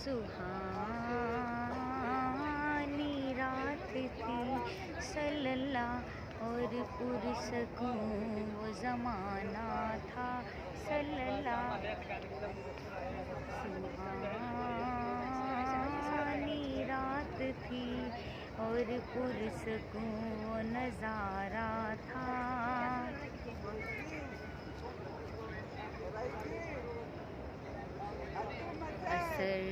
سہانی رات تھی صلی اللہ اور پرسکون وہ زمانہ تھا صلی اللہ. سہانی رات تھی اور پرسکون نظارہ تھا. اثر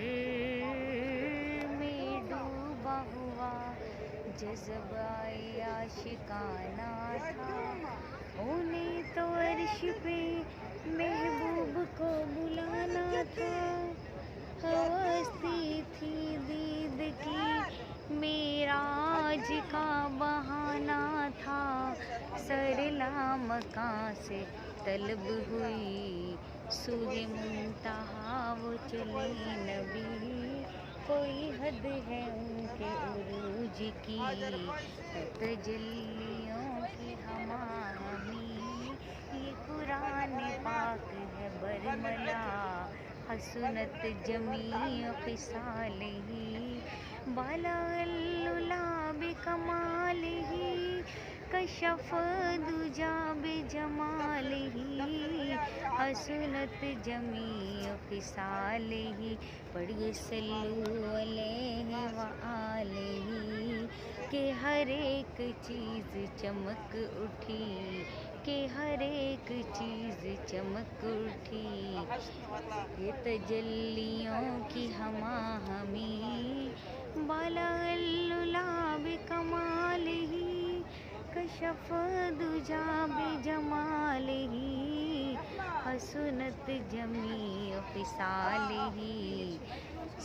میں ڈوبا ہوا جذبہ عاشقانہ تھا. انہیں تو عرش پہ محبوب کو بلانا تھا. ہستی تھی دید کی معراج کا بہانہ تھا. سر لامکاں سے طلب ہوئی سوئے منتہا وہ چلے نبی. کوئی حد ہے ان کے عروج کی تجلیوں کی ہماہنی. یہ قرآن پاک ہے برملا حسنت جمیع خصالہ. بلغ العلا بکمالہ کشف الدجی بجمالہ. حسنت جمیع خصالہ. پڑھیے صلو علیہ وآلہ کہ ہر ایک چیز چمک اٹھی کہ ہر ایک چیز چمک اٹھی. یہ تجلیوں کی ہماہنی. بلغ العلا بکمالہ کشف الدجی بجمالہ. حسنت جمیع خصالہ.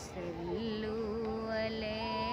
صلو علیہ